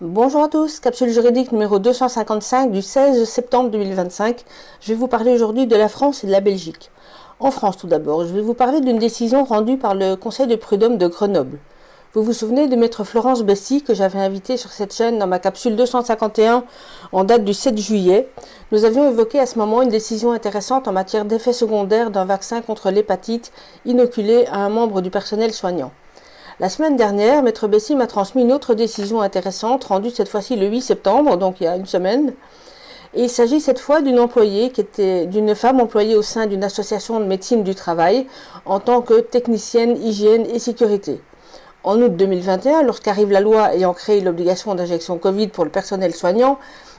Bonjour à tous, capsule juridique numéro 255 du 16 septembre 2025. Je vais vous parler aujourd'hui de la France et de la Belgique. En France tout d'abord, je vais vous parler d'une décision rendue par le Conseil de prud'homme de Grenoble. Vous vous souvenez de maître Florence Bessy que j'avais invitée sur cette chaîne dans ma capsule 251 en date du 7 juillet. Nous avions évoqué à ce moment une décision intéressante en matière d'effets secondaires d'un vaccin contre l'hépatite inoculé à un membre du personnel soignant. La semaine dernière, maître Bessy m'a transmis une autre décision intéressante, rendue cette fois-ci le 8 septembre, donc il y a une semaine. Et il s'agit cette fois d'une femme employée au sein d'une association de médecine du travail en tant que technicienne hygiène et sécurité. En août 2021, lorsqu'arrive la loi ayant créé l'obligation d'injection Covid pour le personnel soignant,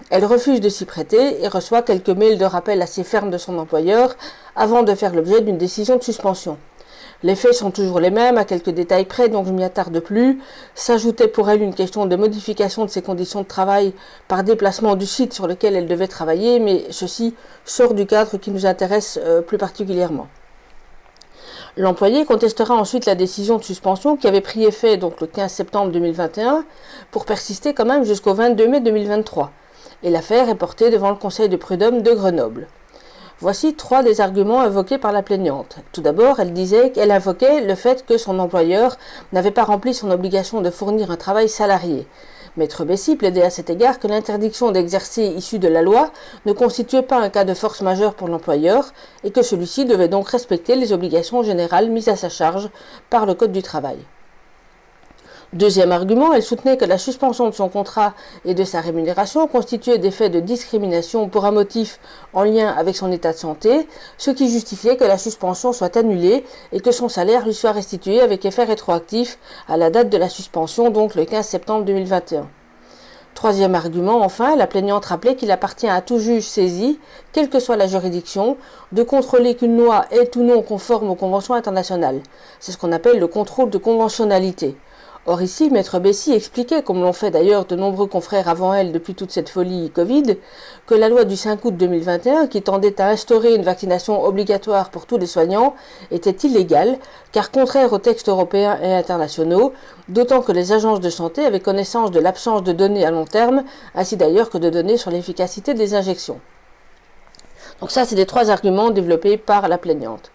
elle refuse de s'y prêter et reçoit quelques mails de rappel assez fermes de son employeur avant de faire l'objet d'une décision de suspension. Les faits sont toujours les mêmes, à quelques détails près, donc je m'y attarde plus. S'ajoutait pour elle une question de modification de ses conditions de travail par déplacement du site sur lequel elle devait travailler, mais ceci sort du cadre qui nous intéresse plus particulièrement. L'employé contestera ensuite la décision de suspension qui avait pris effet donc le 15 septembre 2021 pour persister quand même jusqu'au 22 mai 2023. Et l'affaire est portée devant le Conseil de prud'homme de Grenoble. Voici trois des arguments invoqués par la plaignante. Tout d'abord, elle invoquait le fait que son employeur n'avait pas rempli son obligation de fournir un travail salarié. Maître Bessy plaidait à cet égard que l'interdiction d'exercer issue de la loi ne constituait pas un cas de force majeure pour l'employeur et que celui-ci devait donc respecter les obligations générales mises à sa charge par le Code du travail. Deuxième argument, elle soutenait que la suspension de son contrat et de sa rémunération constituait des faits de discrimination pour un motif en lien avec son état de santé, ce qui justifiait que la suspension soit annulée et que son salaire lui soit restitué avec effet rétroactif à la date de la suspension, donc le 15 septembre 2021. Troisième argument, enfin, la plaignante rappelait qu'il appartient à tout juge saisi, quelle que soit la juridiction, de contrôler qu'une loi est ou non conforme aux conventions internationales. C'est ce qu'on appelle le contrôle de conventionnalité. Or ici, maître Bessy expliquait, comme l'ont fait d'ailleurs de nombreux confrères avant elle depuis toute cette folie Covid, que la loi du 5 août 2021, qui tendait à instaurer une vaccination obligatoire pour tous les soignants, était illégale, car contraire aux textes européens et internationaux, d'autant que les agences de santé avaient connaissance de l'absence de données à long terme, ainsi d'ailleurs que de données sur l'efficacité des injections. Donc ça, c'est les trois arguments développés par la plaignante.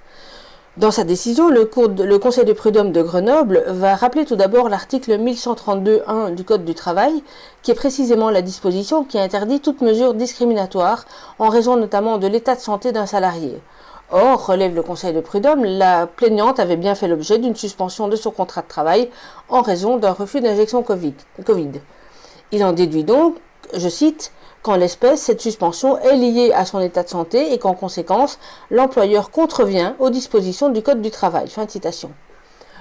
Dans sa décision, le Conseil de prud'homme de Grenoble va rappeler tout d'abord l'article 1132.1 du Code du travail, qui est précisément la disposition qui interdit toute mesure discriminatoire en raison notamment de l'état de santé d'un salarié. Or, relève le Conseil de prud'homme, la plaignante avait bien fait l'objet d'une suspension de son contrat de travail en raison d'un refus d'injection Covid. Il en déduit donc, je cite, qu'en l'espèce, cette suspension est liée à son état de santé et qu'en conséquence, l'employeur contrevient aux dispositions du Code du travail. Fin de citation.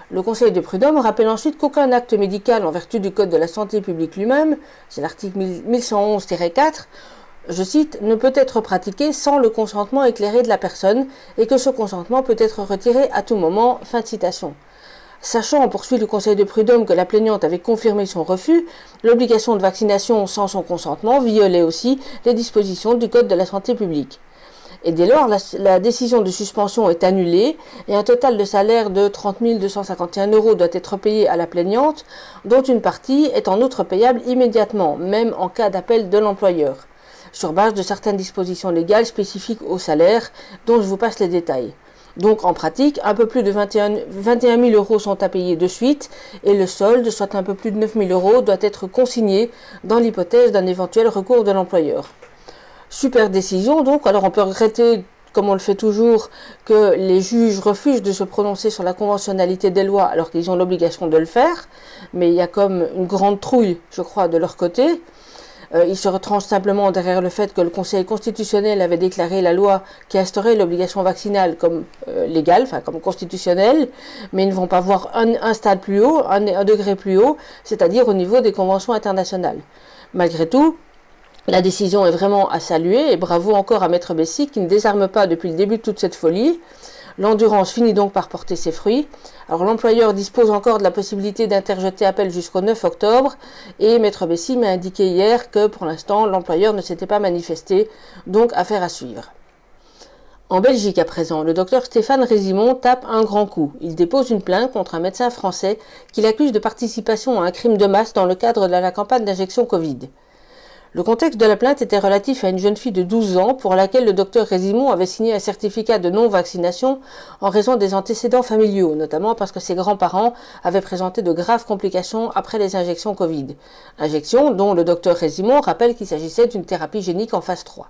Le Conseil de prud'homme rappelle ensuite qu'aucun acte médical en vertu du Code de la santé publique lui-même, c'est l'article 1111-4, je cite, ne peut être pratiqué sans le consentement éclairé de la personne et que ce consentement peut être retiré à tout moment. Fin de citation. Sachant, poursuit le Conseil de prud'homme, que la plaignante avait confirmé son refus, l'obligation de vaccination sans son consentement violait aussi les dispositions du Code de la santé publique. Et dès lors, la décision de suspension est annulée et un total de salaire de 30 251 € doit être payé à la plaignante, dont une partie est en outre payable immédiatement, même en cas d'appel de l'employeur, sur base de certaines dispositions légales spécifiques au salaire, dont je vous passe les détails. Donc en pratique, un peu plus de 21 000 € sont à payer de suite et le solde, soit un peu plus de 9 000 €, doit être consigné dans l'hypothèse d'un éventuel recours de l'employeur. Super décision donc, alors on peut regretter, comme on le fait toujours, que les juges refusent de se prononcer sur la conventionnalité des lois alors qu'ils ont l'obligation de le faire, mais il y a comme une grande trouille, je crois, de leur côté. Ils se retranchent simplement derrière le fait que le Conseil constitutionnel avait déclaré la loi qui instaurait l'obligation vaccinale comme légale, enfin comme constitutionnelle, mais ils ne vont pas voir un stade plus haut, un degré plus haut, c'est-à-dire au niveau des conventions internationales. Malgré tout, la décision est vraiment à saluer et bravo encore à maître Bessy qui ne désarme pas depuis le début de toute cette folie. L'endurance finit donc par porter ses fruits. Alors l'employeur dispose encore de la possibilité d'interjeter appel jusqu'au 9 octobre et maître Bessy m'a indiqué hier que pour l'instant l'employeur ne s'était pas manifesté, donc affaire à suivre. En Belgique à présent, le docteur Stéphane Résimon tape un grand coup. Il dépose une plainte contre un médecin français qui l'accuse de participation à un crime de masse dans le cadre de la campagne d'injection Covid. Le contexte de la plainte était relatif à une jeune fille de 12 ans pour laquelle le docteur Résimon avait signé un certificat de non-vaccination en raison des antécédents familiaux, notamment parce que ses grands-parents avaient présenté de graves complications après les injections Covid. Injections dont le docteur Résimon rappelle qu'il s'agissait d'une thérapie génique en phase 3.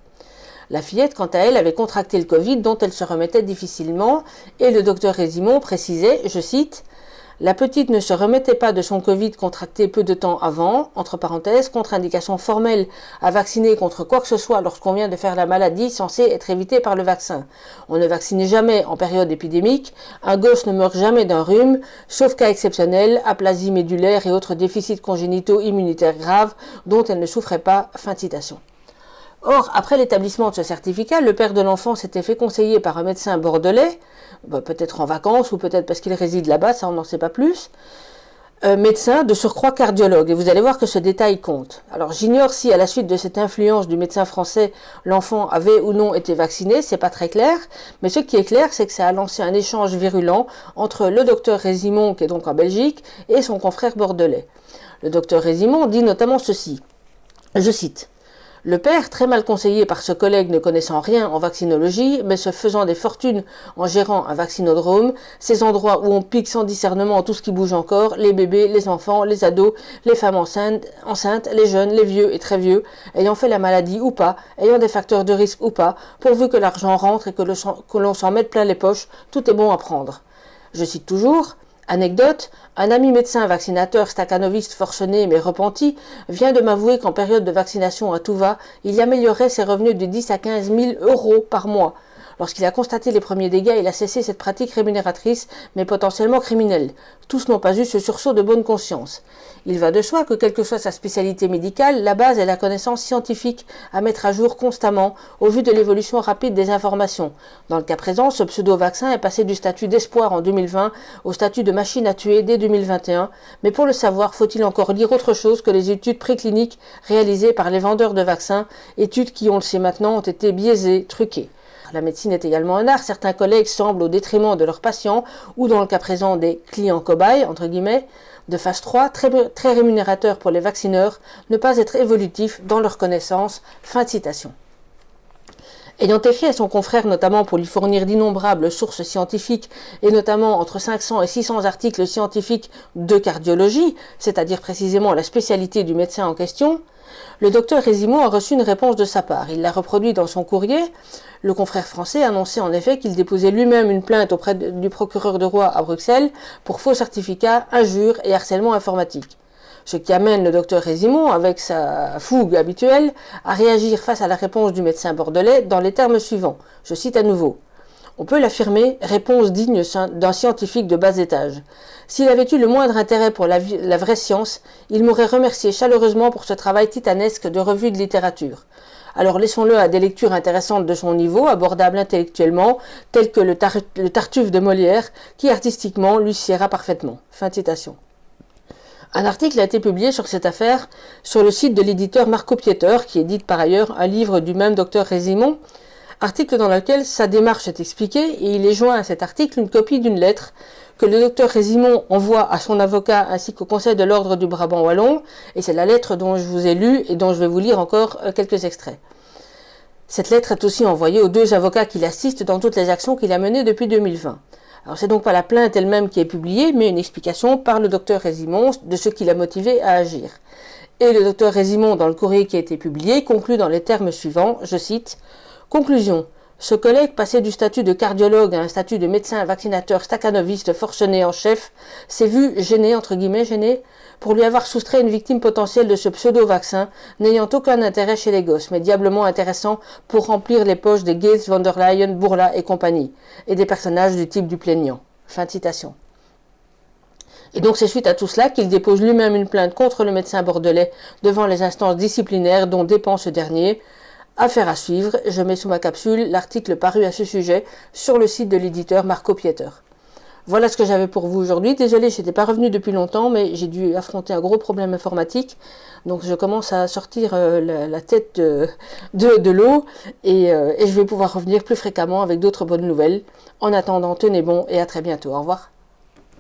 La fillette, quant à elle, avait contracté le Covid dont elle se remettait difficilement et le docteur Résimon précisait, je cite, « La petite ne se remettait pas de son Covid contracté peu de temps avant, entre parenthèses, contre-indication formelle à vacciner contre quoi que ce soit lorsqu'on vient de faire la maladie censée être évitée par le vaccin. On ne vaccine jamais en période épidémique, un gosse ne meurt jamais d'un rhume, sauf cas exceptionnel, aplasie médulaire et autres déficits congénitaux immunitaires graves dont elle ne souffrait pas. » Fin de citation. Or, après l'établissement de ce certificat, le père de l'enfant s'était fait conseiller par un médecin bordelais, peut-être en vacances ou peut-être parce qu'il réside là-bas, ça on n'en sait pas plus, médecin de surcroît cardiologue. Et vous allez voir que ce détail compte. Alors j'ignore si à la suite de cette influence du médecin français, l'enfant avait ou non été vacciné, c'est pas très clair, mais ce qui est clair, c'est que ça a lancé un échange virulent entre le docteur Résimon, qui est donc en Belgique, et son confrère bordelais. Le docteur Résimon dit notamment ceci, je cite, le père, très mal conseillé par ce collègue ne connaissant rien en vaccinologie, mais se faisant des fortunes en gérant un vaccinodrome, ces endroits où on pique sans discernement tout ce qui bouge encore, les bébés, les enfants, les ados, les femmes enceintes, les jeunes, les vieux et très vieux, ayant fait la maladie ou pas, ayant des facteurs de risque ou pas, pourvu que l'argent rentre et que l'on s'en mette plein les poches, tout est bon à prendre. Je cite toujours, anecdote, un ami médecin vaccinateur stakhanoviste forcené mais repenti vient de m'avouer qu'en période de vaccination à tout va, il améliorait ses revenus de 10 à 15 000 euros par mois. Lorsqu'il a constaté les premiers dégâts, il a cessé cette pratique rémunératrice, mais potentiellement criminelle. Tous n'ont pas eu ce sursaut de bonne conscience. Il va de soi que, quelle que soit sa spécialité médicale, la base est la connaissance scientifique à mettre à jour constamment, au vu de l'évolution rapide des informations. Dans le cas présent, ce pseudo-vaccin est passé du statut d'espoir en 2020 au statut de machine à tuer dès 2021, mais pour le savoir, faut-il encore lire autre chose que les études précliniques réalisées par les vendeurs de vaccins, études qui, on le sait maintenant, ont été biaisées, truquées. La médecine est également un art. Certains collègues semblent, au détriment de leurs patients, ou dans le cas présent des clients cobayes, entre guillemets, de phase 3, très rémunérateurs pour les vaccineurs, ne pas être évolutifs dans leurs connaissances. Fin de citation. Ayant écrit à son confrère notamment pour lui fournir d'innombrables sources scientifiques et notamment entre 500 et 600 articles scientifiques de cardiologie, c'est-à-dire précisément la spécialité du médecin en question, le docteur Résimon a reçu une réponse de sa part. Il l'a reproduit dans son courrier. Le confrère français annonçait en effet qu'il déposait lui-même une plainte auprès du procureur de Roi à Bruxelles pour faux certificats, injures et harcèlement informatique. Ce qui amène le docteur Résimon, avec sa fougue habituelle, à réagir face à la réponse du médecin bordelais dans les termes suivants. Je cite à nouveau. On peut l'affirmer, réponse digne d'un scientifique de bas étage. S'il avait eu le moindre intérêt pour la vraie science, il m'aurait remercié chaleureusement pour ce travail titanesque de revue de littérature. Alors laissons-le à des lectures intéressantes de son niveau, abordables intellectuellement, telles que le Tartuffe de Molière, qui artistiquement lui siera parfaitement. Fin de citation. Un article a été publié sur cette affaire sur le site de l'éditeur Marco Pieter, qui édite par ailleurs un livre du même docteur Résimon, article dans lequel sa démarche est expliquée et il est joint à cet article une copie d'une lettre que le docteur Résimon envoie à son avocat ainsi qu'au Conseil de l'Ordre du Brabant Wallon, et c'est la lettre dont je vous ai lu et dont je vais vous lire encore quelques extraits. Cette lettre est aussi envoyée aux 2 avocats qui l'assistent dans toutes les actions qu'il a menées depuis 2020. Alors c'est donc pas la plainte elle-même qui est publiée, mais une explication par le docteur Résimon de ce qui l'a motivé à agir. Et le docteur Résimon, dans le courrier qui a été publié, conclut dans les termes suivants, je cite, « Conclusion. Ce collègue, passé du statut de cardiologue à un statut de médecin vaccinateur stakhanoviste forcené en chef, s'est vu gêné, entre guillemets gêné, pour lui avoir soustrait une victime potentielle de ce pseudo-vaccin, n'ayant aucun intérêt chez les gosses, mais diablement intéressant pour remplir les poches des Gates, von der Leyen, Bourla et compagnie, et des personnages du type du plaignant. » Fin de citation. Et donc c'est suite à tout cela qu'il dépose lui-même une plainte contre le médecin bordelais devant les instances disciplinaires dont dépend ce dernier. Affaire à suivre, je mets sous ma capsule l'article paru à ce sujet sur le site de l'éditeur Marco Pieter. Voilà ce que j'avais pour vous aujourd'hui. Désolée, je n'étais pas revenue depuis longtemps, mais j'ai dû affronter un gros problème informatique. Donc je commence à sortir la tête de l'eau et je vais pouvoir revenir plus fréquemment avec d'autres bonnes nouvelles. En attendant, tenez bon et à très bientôt. Au revoir.